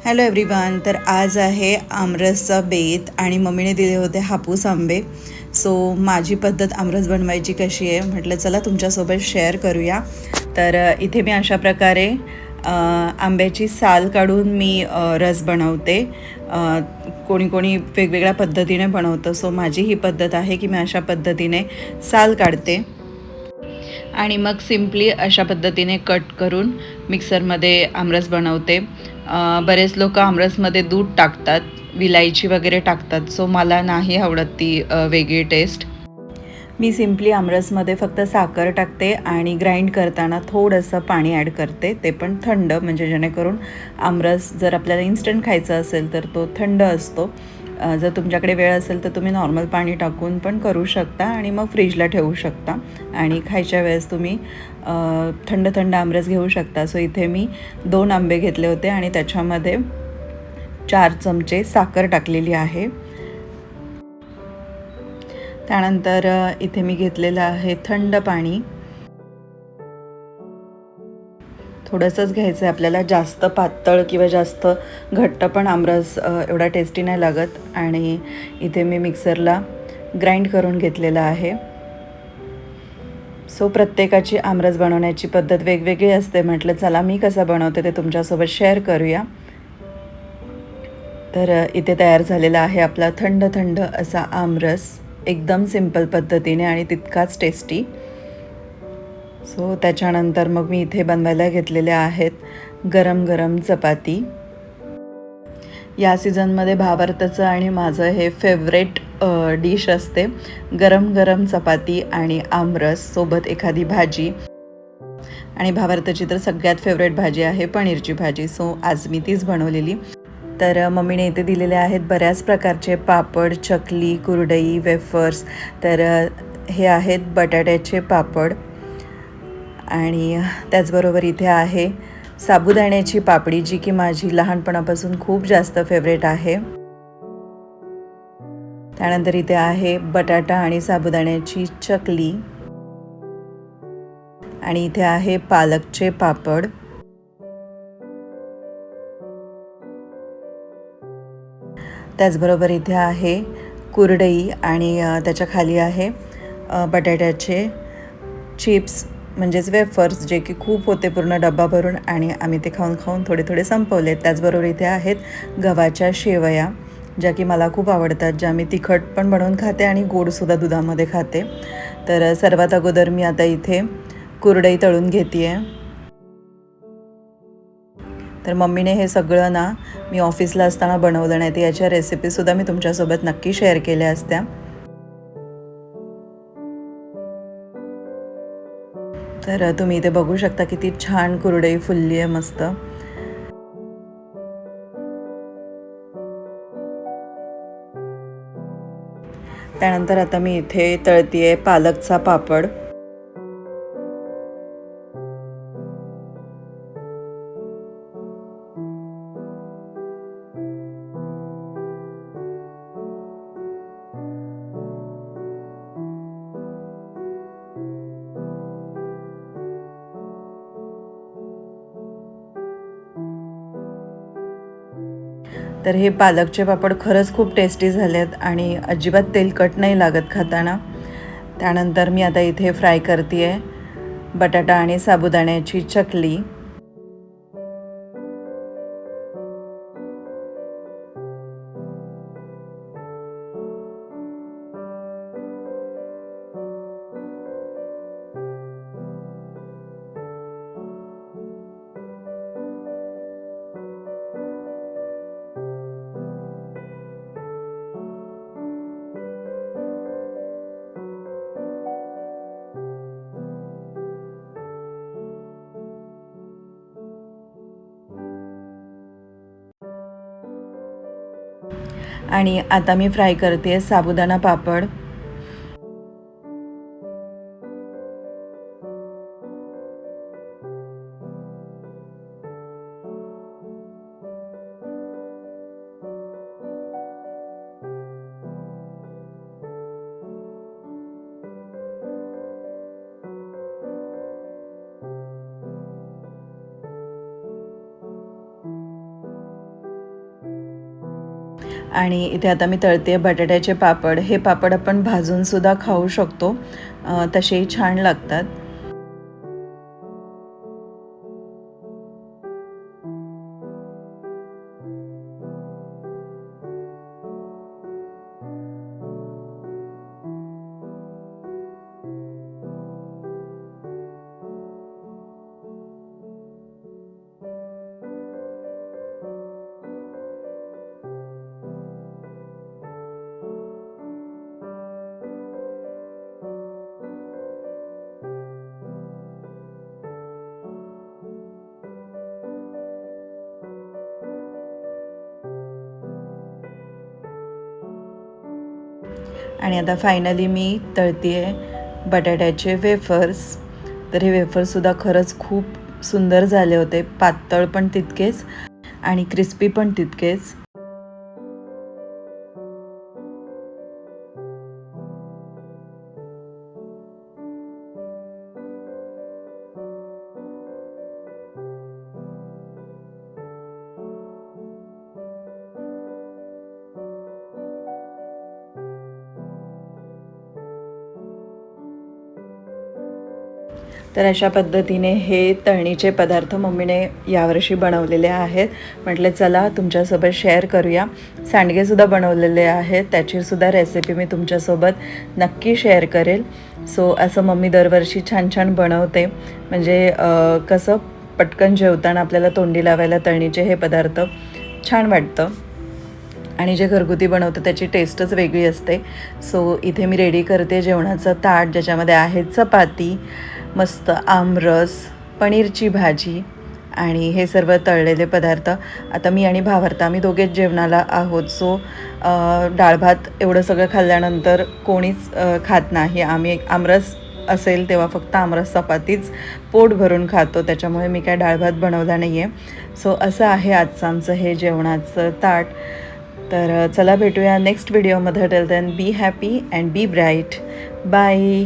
Hello everyone. तर आज आहे आमरसचा बेत आणि मम्मीने दिले होते हापूस आंबे. सो माझी पद्धत आमरस बनवायची कशी आहे म्हटलं चला तुमच्यासोबत शेअर करूया. तर इथे मी अशा प्रकारे आंब्याची साल काढून मी रस बनवते. कोणी कोणी वेगवेगळ्या पद्धतीने बनवतं. सो माझी ही पद्धत आहे की मी अशा पद्धतीने साल काढते आणि मग सिम्पली अशा पद्धतीने कट करून मिक्सरमध्ये आमरस बनवते. बरेच लोक आमरसमध्ये दूध टाकतात, विलायची वगैरे टाकतात. सो मला नाही आवडत ती वेगळी टेस्ट. मी सिम्पली आमरसमध्ये फक्त साखर टाकते आणि ग्राइंड करताना थोडंसं पाणी ॲड करते, ते पण थंड, म्हणजे जेणेकरून आमरस जर आपल्याला इन्स्टंट खायचं असेल तर तो थंड असतो. जर तुमच्याकडे वेळ असेल तर तुम्ही नॉर्मल पाणी टाकून पण करू शकता आणि मग फ्रीजला ठेवू शकता आणि खायच्या वेळेस तुम्ही थंड थंड आमरस घेऊ शकता. सो इथे मी 2 आंबे घेतले होते आणि त्याच्यामध्ये 4 चमचे साखर टाकलेली आहे. त्यानंतर इथे मी घेतलेलं आहे थंड पाणी. थोडंसंच घ्यायचं आहे आपल्याला, जास्त पातळ किंवा जास्त घट्ट पण आमरस एवढा टेस्टी नाही लागत. आणि इथे मी मिक्सरला ग्राइंड करून घेतलेलं आहे. सो प्रत्येकाची आमरस बनवण्याची पद्धत वेगवेगळी असते. म्हटलं चला मी कसं बनवते ते तुमच्यासोबत शेअर करूया. तर इथे तयार झालेला आहे आपला थंड थंड असा आमरस, एकदम सिंपल पद्धतीने आणि तितकाच टेस्टी. सो त्याच्यानंतर मग मी इथे बनवायला घेतलेल्या आहेत गरम गरम चपाती. या सीझनमध्ये भावार्थचं आणि माझं हे फेवरेट डिश असते. गरम गरम चपाती आणि आमरस सोबत एखादी भाजी. आणि भावार्थची तर सगळ्यात फेवरेट भाजी आहे पनीरची भाजी. सो आज मी तीच बनवलेली. तर मम्मीने इथे दिलेले आहेत बऱ्याच प्रकारचे पापड, चकली, कुरडई, वेफर्स. तर हे आहेत बटाट्याचे पापड आणि त्याचबरोबर इथे आहे साबुदाण्याची पापडी, जी की माझी लहानपणापासून खूप जास्त फेवरेट आहे. त्यानंतर इथे आहे बटाटा आणि साबुदाण्याची चकली आणि इथे आहे पालकचे पापड. त्याचबरोबर इथे आहे कुरडई आणि त्याच्या खाली आहे बटाट्याचे चिप्स, म्हणजेच वेफर्स, जे की खूप होते पूर्ण डब्बा भरून आणि आम्ही ते खाऊन खाऊन थोडे थोडे संपवले. त्याचबरोबर इथे आहेत गव्हाच्या शेवया, ज्या की मला खूप आवडतात, ज्या मी तिखट पण बनवून खाते आणि गोडसुद्धा दुधामध्ये खाते. तर सर्वात अगोदर मी आता इथे कुरडई तळून घेते आहे. तर मम्मीने हे सगळं ना मी ऑफिसला असताना बनवलं, नाही तर याच्या रेसिपीसुद्धा मी तुमच्यासोबत नक्की शेअर केल्या असत्या. तर तुम्ही इथे बघू शकता किती छान कुरडई फुलली आहे मस्त. त्यानंतर आता मी इथे तळतीये पालकचा पापड. तर हे पालकचे पापड खरंच खूप टेस्टी झालेत आणि अजिबात तेलकट नाही लागत खाताना. त्यानंतर मी आता इथे फ्राय करते आहे बटाटा आणि साबुदाण्याची चकली. आणि आता मी फ्राय करते साबुदाणा पापड. आणि इथे आता मी तळते बटाट्याचे पापड. हे पापड आपण भाजूनसुद्धा खाऊ शकतो, तसेही छान लागतात. आणि आता फायनली मी तळते बटाट्याचे वेफर्स. तर हे वेफर्ससुद्धा खरंच खूप सुंदर झाले होते, पातळ पण तितकेच आणि क्रिस्पी पण तितकेच. तर अशा पद्धतीने हे तळणीचे पदार्थ मम्मीने यावर्षी बनवलेले आहेत. म्हटलं चला तुमच्यासोबत शेअर करूया. सांडगेसुद्धा बनवलेले आहेत, त्याचीसुद्धा रेसिपी मी तुमच्यासोबत नक्की शेअर करेल. सो असं मम्मी दरवर्षी छान छान बनवते, म्हणजे कसं पटकन जेवताना आपल्याला तोंडी लावायला तळणीचे हे पदार्थ छान वाटतं. आणि जे घरगुती बनवतं त्याची टेस्टच वेगळी असते. सो इथे मी रेडी करते जेवणाचं ताट, ज्याच्यामध्ये आहे चपाती, मस्त आमरस, पनीरची भाजी आणि हे सर्व तळलेले पदार्थ. आता मी आणि भावार्थ आम्ही दोघेच जेवणाला आहोत. सो डाळ भात एवढं सगळं खाल्ल्यानंतर कोणीच खात नाही. आम्ही आमरस असेल तेव्हा फक्त आमरस चपातीच पोट भरून खातो, त्याच्यामुळे मी काय डाळ भात बनवला नाही आहे. सो असं आहे आजचं आमचं हे जेवणाचं ताट. तर चला भेटूया नेक्स्ट व्हिडिओमध्ये. Till then be happy and be bright. Bye.